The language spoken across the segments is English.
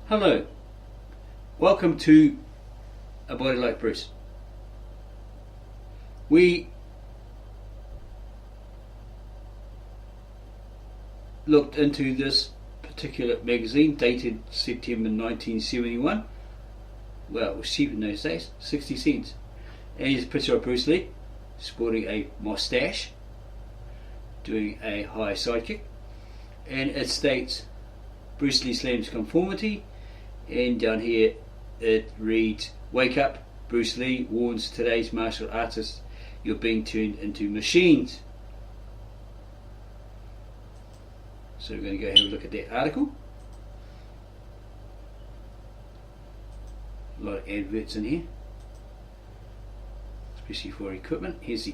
Hello, welcome to A Body Like Bruce. We looked into this particular magazine dated September 1971. Well, it was cheap in those days, 60 cents. And here's a picture of Bruce Lee sporting a mustache, doing a high side kick, and it states Bruce Lee slams conformity, and down here it reads, "Wake up, Bruce Lee warns today's martial artists you're being turned into machines." So we're going to go have a look at that article. A lot of adverts in here, especially for equipment. Here's the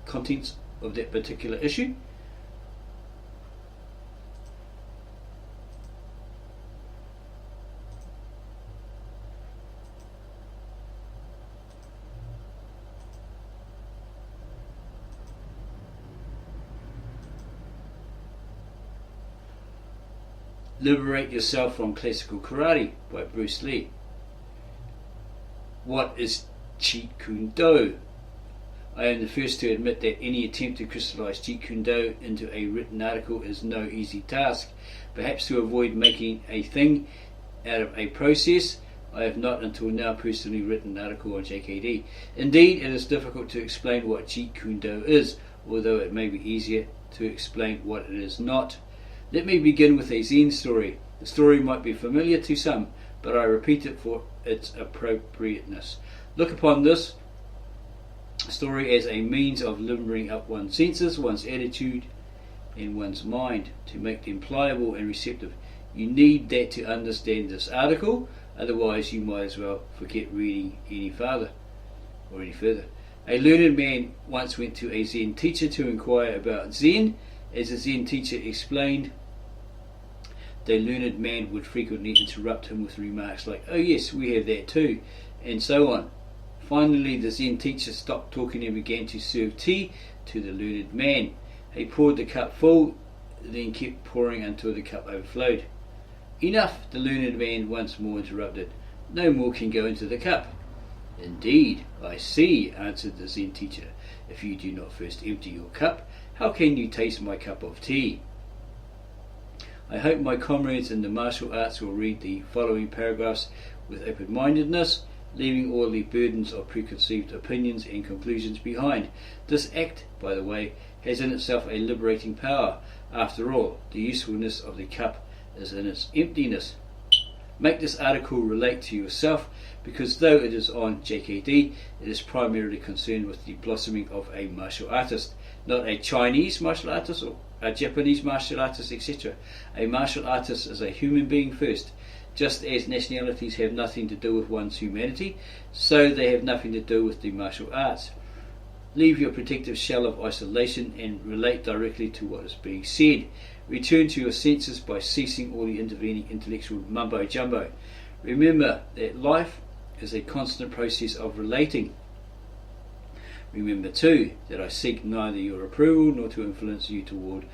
contents of that particular issue. Liberate Yourself from Classical Karate by Bruce Lee. What is Jeet Kune Do? I am the first to admit that any attempt to crystallize Jeet Kune Do into a written article is no easy task. Perhaps to avoid making a thing out of a process, I have not until now personally written an article on JKD. Indeed, it is difficult to explain what Jeet Kune Do is, although it may be easier to explain what it is not. Let me begin with a Zen story. The story might be familiar to some, but I repeat it for its appropriateness. Look upon this story as a means of limbering up one's senses, one's attitude, and one's mind to make them pliable and receptive. You need that to understand this article, otherwise you might as well forget reading any further. A learned man once went to a Zen teacher to inquire about Zen. As the Zen teacher explained, the learned man would frequently interrupt him with remarks like, "Oh yes, we have that too," and so on. Finally, the Zen teacher stopped talking and began to serve tea to the learned man. He poured the cup full, then kept pouring until the cup overflowed. "Enough," the learned man once more interrupted. "No more can go into the cup." "Indeed, I see," answered the Zen teacher. "If you do not first empty your cup, how can you taste my cup of tea?" I hope my comrades in the martial arts will read the following paragraphs with open-mindedness, leaving all the burdens of preconceived opinions and conclusions behind. This act, by the way, has in itself a liberating power. After all, the usefulness of the cup is in its emptiness. Make this article relate to yourself, because though it is on JKD, it is primarily concerned with the blossoming of a martial artist, not a Chinese martial artist or a Japanese martial artist, etc. A martial artist is a human being first. Just as nationalities have nothing to do with one's humanity, so they have nothing to do with the martial arts. Leave your protective shell of isolation and relate directly to what is being said. Return to your senses by ceasing all the intervening intellectual mumbo-jumbo. Remember that life is a constant process of relating. Remember too that I seek neither your approval nor to influence you toward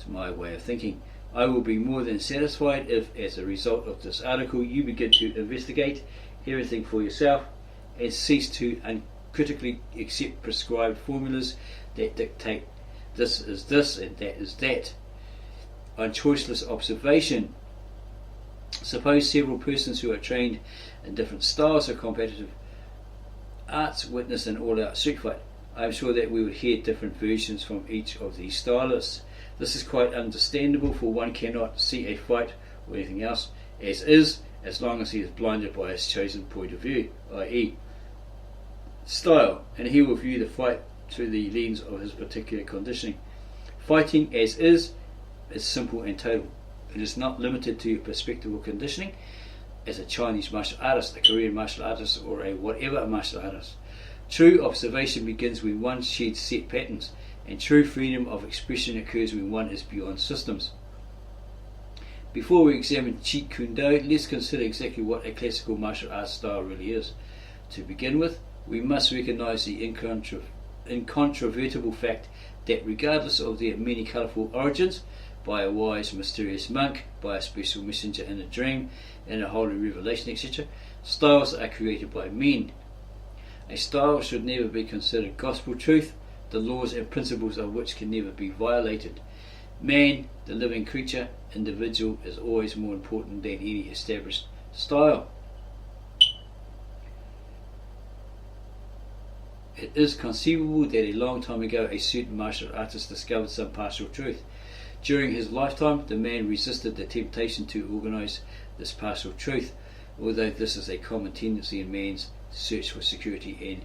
my way of thinking. I will be more than satisfied if, as a result of this article, you begin to investigate everything for yourself and cease to uncritically accept prescribed formulas that dictate this is this and that is that. On choiceless observation, suppose several persons who are trained in different styles of competitive arts witness an all-out street fight. I am sure that we would hear different versions from each of these stylists. This is quite understandable, for one cannot see a fight or anything else as is, as long as he is blinded by his chosen point of view, i.e. style, and he will view the fight through the lens of his particular conditioning. Fighting as is simple and total. It is not limited to your perspective or conditioning as a Chinese martial artist, a Korean martial artist, or a whatever martial artist. True observation begins when one sheds set patterns, and true freedom of expression occurs when one is beyond systems. Before we examine Jeet Kune Do, let's consider exactly what a classical martial arts style really is. To begin with, we must recognize the incontrovertible fact that regardless of their many colourful origins, by a wise, mysterious monk, by a special messenger in a dream, in a holy revelation, etc. Styles are created by men. A style should never be considered gospel truth, the laws and principles of which can never be violated. Man, the living creature, individual, is always more important than any established style. It is conceivable that a long time ago a certain martial artist discovered some partial truth. During his lifetime, the man resisted the temptation to organise this partial truth, although this is a common tendency in man's search for security and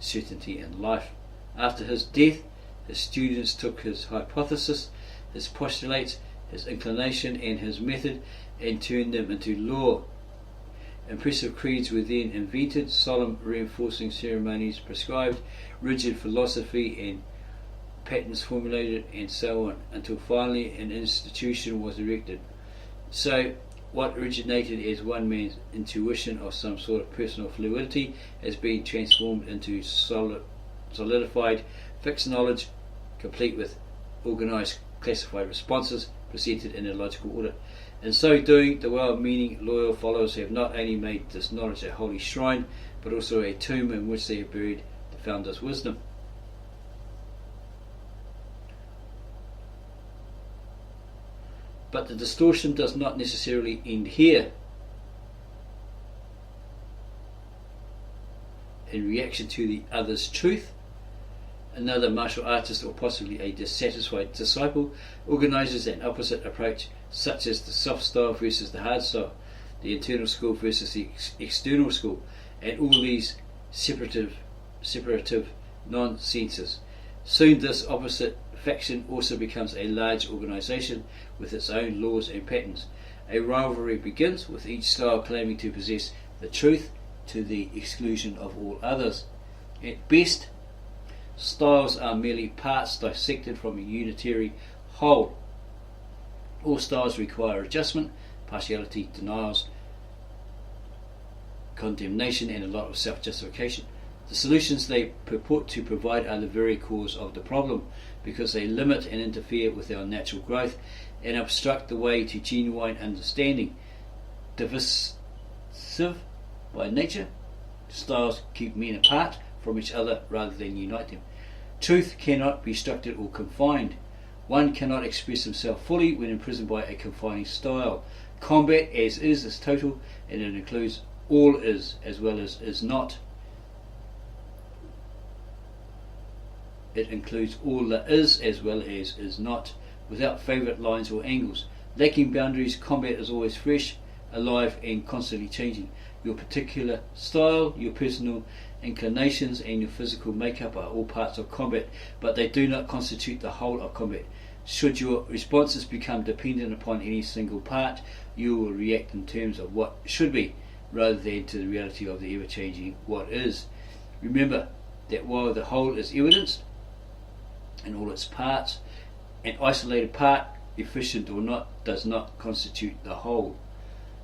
certainty in life. After his death, his students took his hypothesis, his postulates, his inclination and his method and turned them into law. Impressive creeds were then invented, solemn reinforcing ceremonies prescribed, rigid philosophy and patterns formulated, and so on, until finally an institution was erected. So what originated as one man's intuition of some sort of personal fluidity has been transformed into solidified fixed knowledge, complete with organised classified responses presented in a logical order. In so doing, the well-meaning, loyal followers have not only made this knowledge a holy shrine, but also a tomb in which they have buried the founder's wisdom. But the distortion does not necessarily end here. In reaction to the other's truth, another martial artist or possibly a dissatisfied disciple organises an opposite approach, such as the soft style versus the hard style, the internal school versus the external school, and all these separative nonsenses. Soon this opposite faction also becomes a large organisation with its own laws and patterns. A rivalry begins with each style claiming to possess the truth to the exclusion of all others. At best, styles are merely parts dissected from a unitary whole. All styles require adjustment, partiality, denials, condemnation, and a lot of self-justification. The solutions they purport to provide are the very cause of the problem, because they limit and interfere with our natural growth and obstruct the way to genuine understanding. Divisive by nature, styles keep men apart from each other rather than unite them. Truth cannot be structured or confined. One cannot express himself fully when imprisoned by a confining style. Combat as is total, and it includes all is as well as is not. It includes all that is as well as is not, without favourite lines or angles. Lacking boundaries, combat is always fresh, alive and constantly changing. Your particular style, your personal inclinations and your physical makeup are all parts of combat, but they do not constitute the whole of combat. Should your responses become dependent upon any single part, you will react in terms of what should be, rather than to the reality of the ever-changing what is. Remember that while the whole is evidenced in all its parts, an isolated part, efficient or not, does not constitute the whole.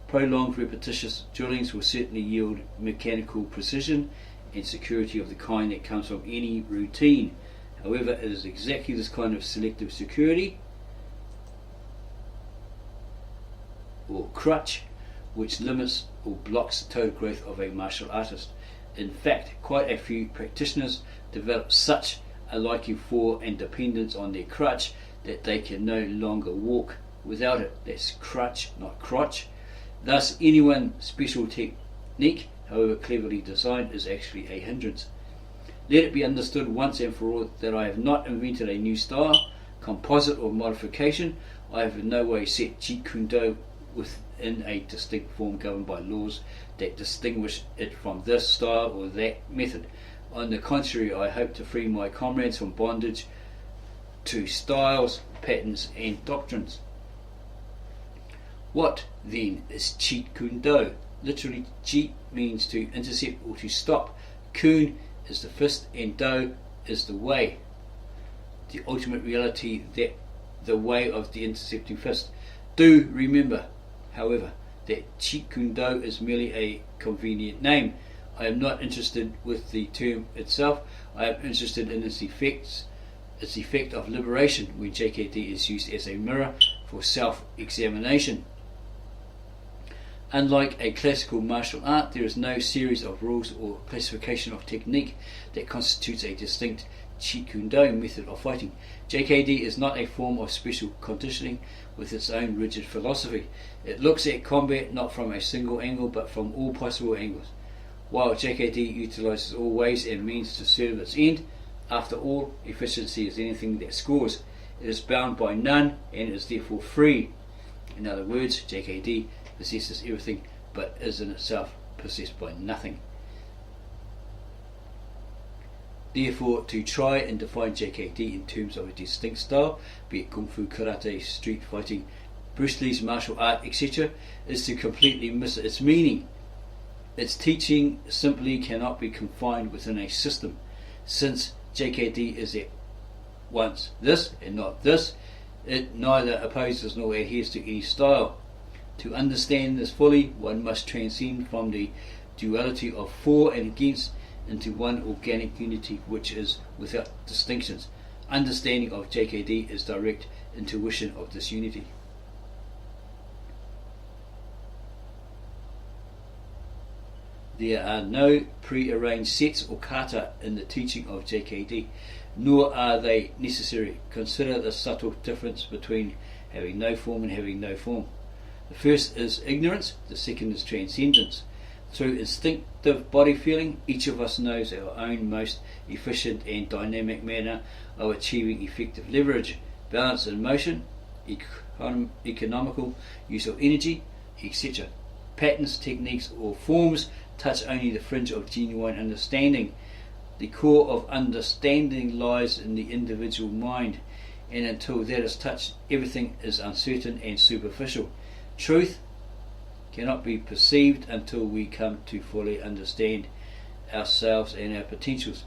Prolonged repetitious drillings will certainly yield mechanical precision and security of the kind that comes from any routine. However, it is exactly this kind of selective security or crutch which limits or blocks the total growth of a martial artist. In fact, quite a few practitioners develop such a liking for and dependence on their crutch that they can no longer walk without it. That's crutch, not crotch. Thus, any one special technique, however cleverly designed, is actually a hindrance. Let it be understood once and for all that I have not invented a new style, composite or modification. I have in no way set Jeet Kune Do within a distinct form governed by laws that distinguish it from this style or that method. On the contrary, I hope to free my comrades from bondage to styles, patterns and doctrines. What then is Jeet Kune Do? Literally, Jeet means to intercept or to stop. Kune is the fist and Do is the way. The ultimate reality, that the way of the intercepting fist. Do remember, however, that Jeet Kune Do is merely a convenient name. I am not interested with the term itself. I am interested in its effect of liberation. When JKD is used as a mirror for self-examination. Unlike a classical martial art, there is no series of rules or classification of technique that constitutes a distinct Jeet Kune Do method of fighting. JKD is not a form of special conditioning with its own rigid philosophy. It looks at combat not from a single angle but from all possible angles. While JKD utilizes all ways and means to serve its end, after all, efficiency is anything that scores. It is bound by none and is therefore free. In other words, JKD possesses everything but is in itself possessed by nothing. Therefore, to try and define JKD in terms of a distinct style, be it Kung Fu, Karate, street fighting, Bruce Lee's martial art, etc., is to completely miss its meaning. Its teaching simply cannot be confined within a system. Since JKD is at once this and not this, it neither opposes nor adheres to any style. To understand this fully, one must transcend from the duality of for and against into one organic unity which is without distinctions. Understanding of JKD is direct intuition of this unity. There are no pre-arranged sets or kata in the teaching of JKD, nor are they necessary. Consider the subtle difference between having no form and having no form. The first is ignorance, the second is transcendence. Through instinctive body feeling, each of us knows our own most efficient and dynamic manner of achieving effective leverage, balance in motion, economical use of energy, etc. Patterns, techniques or forms touch only the fringe of genuine understanding. The core of understanding lies in the individual mind, and until that is touched, everything is uncertain and superficial. Truth cannot be perceived until we come to fully understand ourselves and our potentials.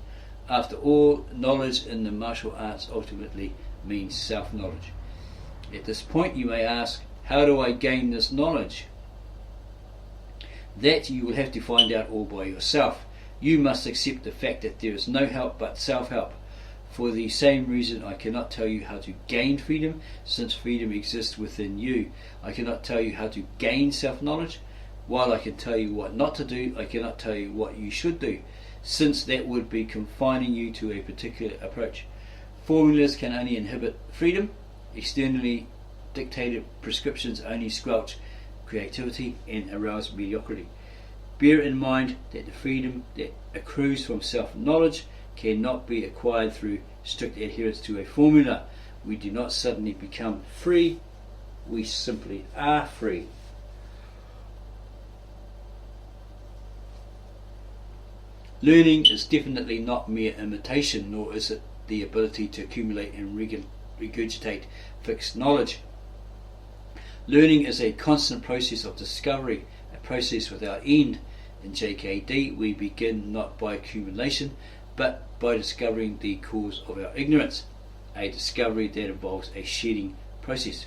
After all, knowledge in the martial arts ultimately means self-knowledge. At this point you may ask, how do I gain this knowledge? That you will have to find out all by yourself. You must accept the fact that there is no help but self-help. For the same reason I cannot tell you how to gain freedom, since freedom exists within you. I cannot tell you how to gain self-knowledge. While I can tell you what not to do, I cannot tell you what you should do, since that would be confining you to a particular approach. Formulas can only inhibit freedom. Externally dictated prescriptions only squelch creativity and arouse mediocrity. Bear in mind that the freedom that accrues from self-knowledge cannot be acquired through strict adherence to a formula. We do not suddenly become free, we simply are free. Learning is definitely not mere imitation, nor is it the ability to accumulate and regurgitate fixed knowledge. Learning is a constant process of discovery, a process without end. In JKD, we begin not by accumulation, but by discovering the cause of our ignorance, a discovery that involves a shedding process.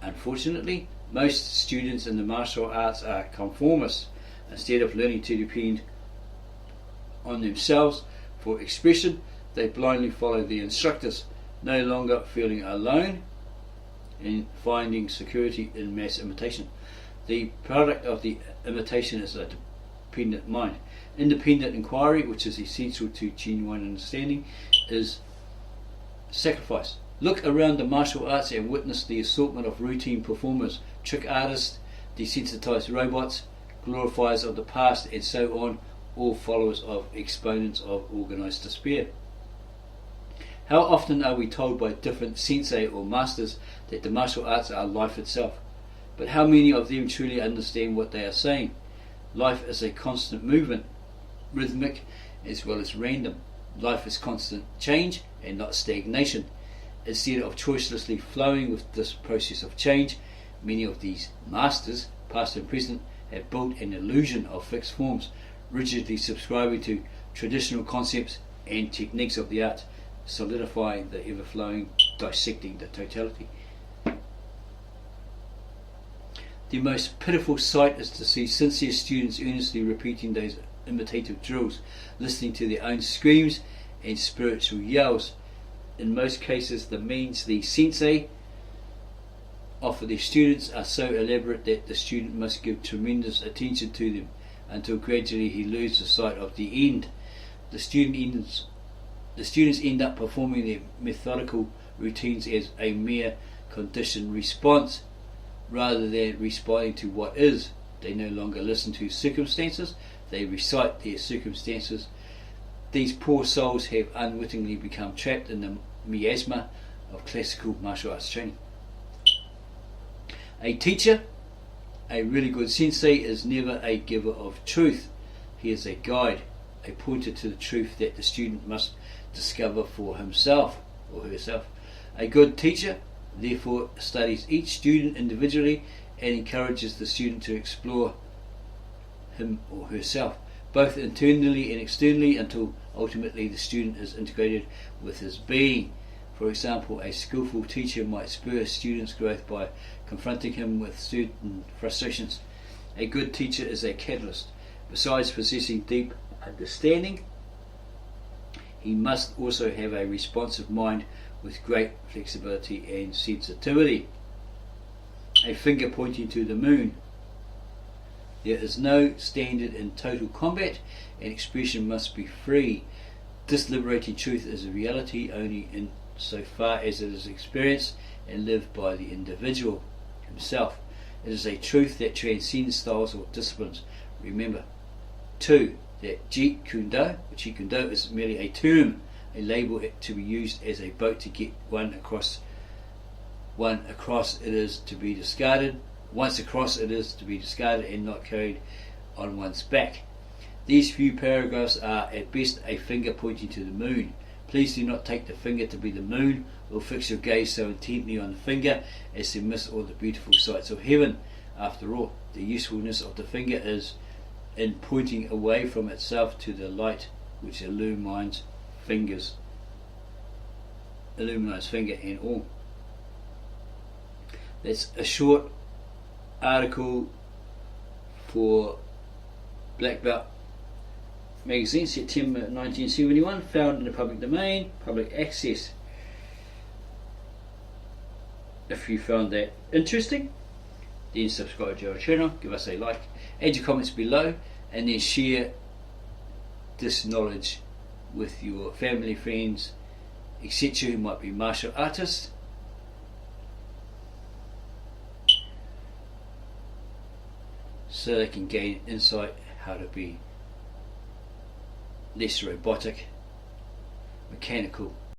Unfortunately, most students in the martial arts are conformists. Instead of learning to depend on themselves for expression, they blindly follow the instructors, no longer feeling alone and finding security in mass imitation. The product of the imitation is a dependent mind. Independent inquiry, which is essential to genuine understanding, is sacrifice. Look around the martial arts and witness the assortment of routine performers, trick artists, desensitized robots, glorifiers of the past, and so on, all followers of exponents of organized despair. How often are we told by different sensei or masters that the martial arts are life itself? But how many of them truly understand what they are saying? Life is a constant movement, rhythmic as well as random. Life is constant change and not stagnation. Instead of choicelessly flowing with this process of change, many of these masters, past and present, have built an illusion of fixed forms, rigidly subscribing to traditional concepts and techniques of the art, solidifying the ever-flowing, dissecting the totality. The most pitiful sight is to see sincere students earnestly repeating those imitative drills, listening to their own screams and spiritual yells. In most cases, the sensei offer their students are so elaborate that the student must give tremendous attention to them until gradually he loses sight of the end. The students end up performing their methodical routines as a mere conditioned response rather than responding to what is. They no longer listen to circumstances, they recite their circumstances. These poor souls have unwittingly become trapped in the miasma of classical martial arts training. A teacher, a really good sensei, is never a giver of truth. He is a guide, a pointer to the truth that the student must discover for himself or herself. A good teacher, therefore, studies each student individually and encourages the student to explore him or herself, both internally and externally, until ultimately the student is integrated with his being. For example, a skillful teacher might spur a student's growth by confronting him with certain frustrations. A good teacher is a catalyst. Besides possessing deep understanding, he must also have a responsive mind with great flexibility and sensitivity. A finger pointing to the moon. There is no standard in total combat, and expression must be free. This liberating truth is a reality only in so far as it is experienced and lived by the individual himself. It is a truth that transcends styles or disciplines. Remember, 2. That Jeet Kune Do, Jeet Kune Do is merely a term, a label to be used as a boat to get one across. It is to be discarded. Once across, it is to be discarded and not carried on one's back. These few paragraphs are at best a finger pointing to the moon. Please do not take the finger to be the moon, or fix your gaze so intently on the finger as to miss all the beautiful sights of heaven. After all, the usefulness of the finger is in pointing away from itself to the light which illumines finger and all. That's a short article for Black Belt magazine, September 1971, found in the public domain, public access. If you found that interesting, then subscribe to our channel, give us a like, add your comments below, and then share this knowledge with your family, friends, etc. who might be martial artists. So they can gain insight how to be less robotic, mechanical,